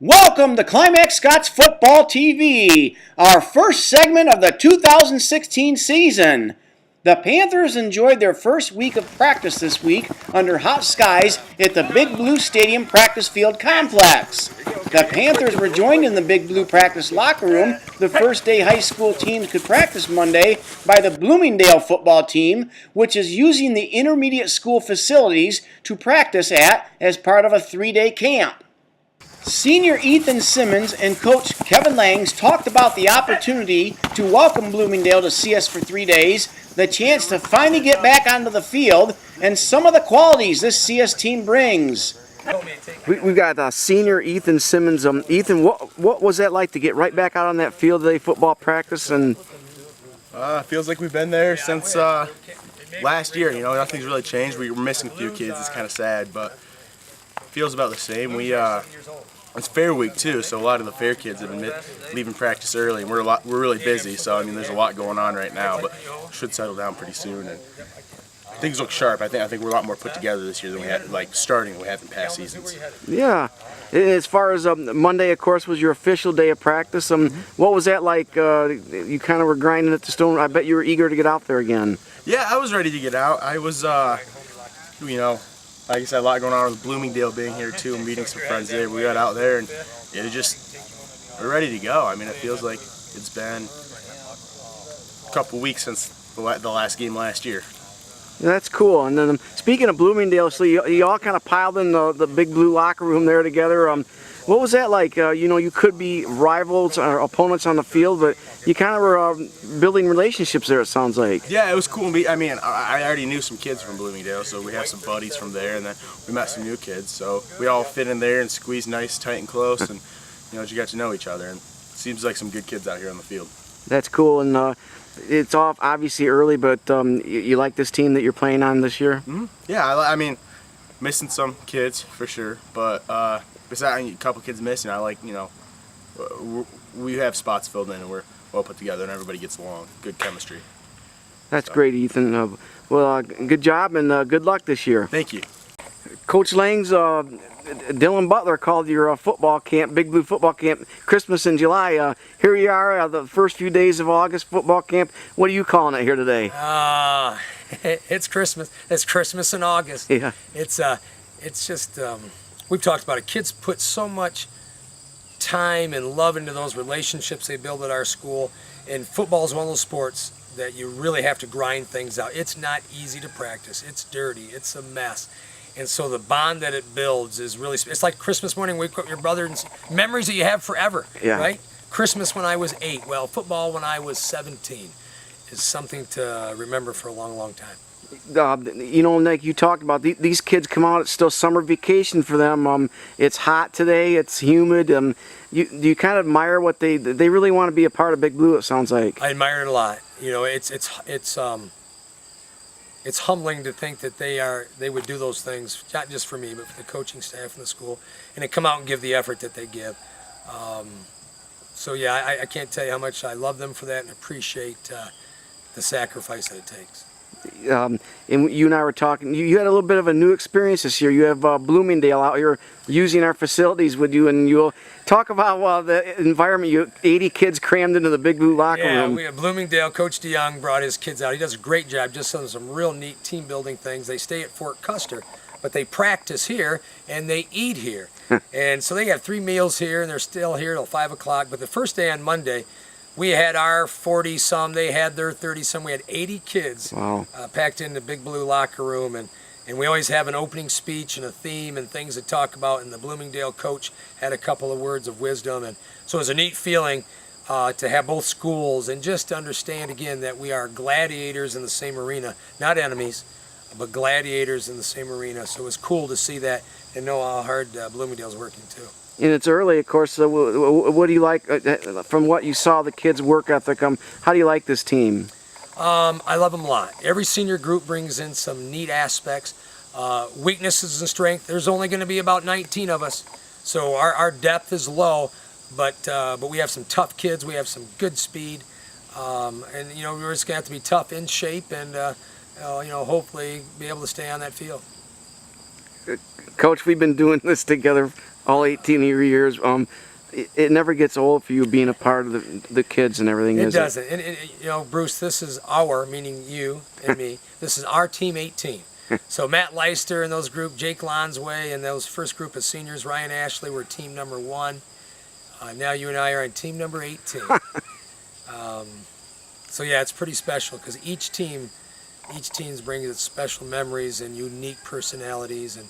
Welcome to Climax-Scotts Football TV, our first segment of the 2016 season. The Panthers enjoyed their first week of practice this week under hot skies at the Big Blue Stadium practice field complex. The Panthers were joined in the Big Blue practice locker room the first day high school teams could practice Monday by the Bloomingdale football team, which is using the intermediate school facilities to practice at as part of a 3-day camp. Senior Ethan Simmons and Coach Kevin Langs talked about the opportunity to welcome Bloomingdale to CS for 3 days, the chance to finally get back onto the field, and some of the qualities this CS team brings. We've got senior Ethan Simmons. Ethan, what was that like to get right back out on that field today, football practice? And feels like we've been there since last year. You know, nothing's really changed. We were missing a few kids. It's kind of sad, but feels about the same. It's fair week too, so a lot of the fair kids have been leaving practice early, and we're really busy. So I mean, there's a lot going on right now, but should settle down pretty soon. And things look sharp. I think we're a lot more put together this year than we had, starting we have in past seasons. Yeah. As far as Monday, of course, was your official day of practice. What was that like? You kind of were grinding at the stone. I bet you were eager to get out there again. Yeah, I was ready to get out. I was, like I said, a lot going on with Bloomingdale being here too, and meeting some friends there. We got out there and we're ready to go. I mean, it feels like it's been a couple weeks since the last game last year. Yeah, that's cool. And then speaking of Bloomingdale, so you all kind of piled in the Big Blue locker room there together. What was that like? You could be rivals or opponents on the field, but you kind of were building relationships there, it sounds like. Yeah, it was cool. I already knew some kids from Bloomingdale, so we have some buddies from there, and then we met some new kids. So we all fit in there and squeezed nice, tight, and close, and you got to know each other. And it seems like some good kids out here on the field. That's cool. And it's off obviously early, but you like this team that you're playing on this year? Mm-hmm. Yeah, I mean, missing some kids for sure, but besides a couple kids missing, I like, we have spots filled in and we're well put together and everybody gets along. Good chemistry. That's great, Ethan. Good job and good luck this year. Thank you. Coach Langs, Dylan Butler called your football camp, Big Blue football camp, Christmas in July. Here you are, the first few days of August football camp. What are you calling it here today? It's Christmas. It's Christmas in August. Yeah. It's just, we've talked about it. Kids put so much time and love into those relationships they build at our school. And football is one of those sports that you really have to grind things out. It's not easy to practice. It's dirty. It's a mess. And so the bond that it builds is really, it's like Christmas morning, wake up your brother, and memories that you have forever, right? Christmas when I was 8, well, football when I was 17 is something to remember for a long, long time. Like you talked about, these kids come out, it's still summer vacation for them. It's hot today, it's humid. Do you kind of admire what they really want to be a part of Big Blue, it sounds like? I admire it a lot. It's humbling to think that they would do those things, not just for me, but for the coaching staff in the school, and to come out and give the effort that they give. So yeah, I can't tell you how much I love them for that and appreciate the sacrifice that it takes. And you and I were talking, you had a little bit of a new experience this year. You have Bloomingdale out here using our facilities with you, and you'll talk about the environment. 80 kids crammed into the Big Blue locker room. Yeah, we have Bloomingdale. Coach DeYoung brought his kids out. He does a great job, just on some real neat team building things. They stay at Fort Custer, but they practice here and they eat here. And so they have 3 meals here, and they're still here till 5 o'clock. But the first day on Monday, we had our 40-some, they had their 30-some. We had 80 kids packed in the Big Blue locker room, and we always have an opening speech and a theme and things to talk about, and the Bloomingdale coach had a couple of words of wisdom. And so it was a neat feeling to have both schools and just to understand again that we are gladiators in the same arena, not enemies, but gladiators in the same arena. So it was cool to see that and know how hard Bloomingdale's working too. And it's early, of course. So what do you like from what you saw the kids' work ethic? How do you like this team? I love them a lot. Every senior group brings in some neat aspects, weaknesses and strength. There's only going to be about 19 of us, so our depth is low. But we have some tough kids. We have some good speed, and we're just going to have to be tough in shape and hopefully be able to stay on that field. Coach, we've been doing this together all 18 of your years. It never gets old for you being a part of the kids and everything, It is doesn't. And, you know, Bruce, this is our, meaning you and me, this is our Team 18. So Matt Leister and those group, Jake Lonsway and those first group of seniors, Ryan Ashley, were team number 1. Now you and I are on team number 18. So yeah, it's pretty special because each team's brings its special memories and unique personalities. And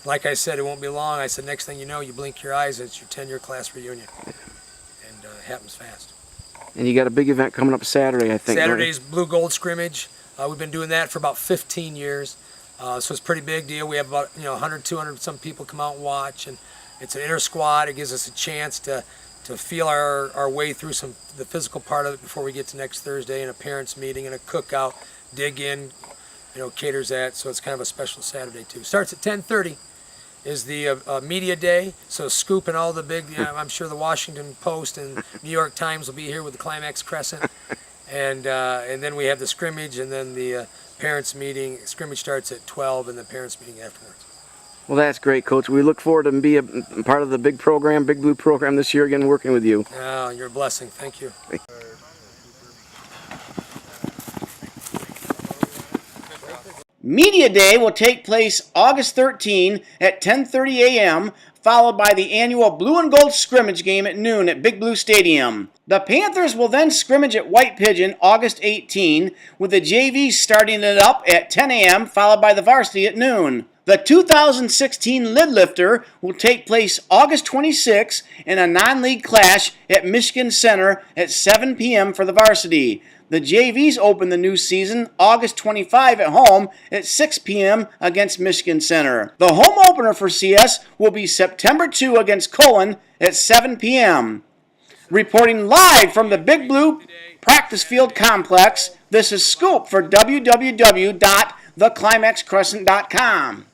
like I said, it won't be long. I said, next thing you know, you blink your eyes, it's your 10-year class reunion. And it happens fast. And you got a big event coming up Saturday, I think. Saturday's Blue Gold Scrimmage. We've been doing that for about 15 years. So it's a pretty big deal. We have about 100, 200 some people come out and watch. And it's an inter squad. It gives us a chance to feel our way through the physical part of it before we get to next Thursday, and a parents meeting and a cookout, dig in, caters that. So it's kind of a special Saturday too. Starts at 10:30 is the media day. So Scoop and all the big, I'm sure the Washington Post and New York Times will be here with the Climax Crescent. And then we have the scrimmage, and then the parents meeting. Scrimmage starts at 12 and the parents meeting afterwards. Well, that's great, Coach. We look forward to be a part of the big program, Big Blue program this year again, working with you. Oh, you're a blessing. Thank you. Media Day will take place August 13 at 10:30 a.m., followed by the annual Blue and Gold scrimmage game at noon at Big Blue Stadium. The Panthers will then scrimmage at White Pigeon August 18, with the JVs starting it up at 10 a.m., followed by the varsity at noon. The 2016 Lid Lifter will take place August 26 in a non-league clash at Michigan Center at 7 p.m. for the varsity. The JVs open the new season August 25 at home at 6 p.m. against Michigan Center. The home opener for CS will be September 2 against Cullen at 7 p.m. Reporting live from the Big Blue Practice Field Complex, this is Scoop for www.theclimaxcrescent.com.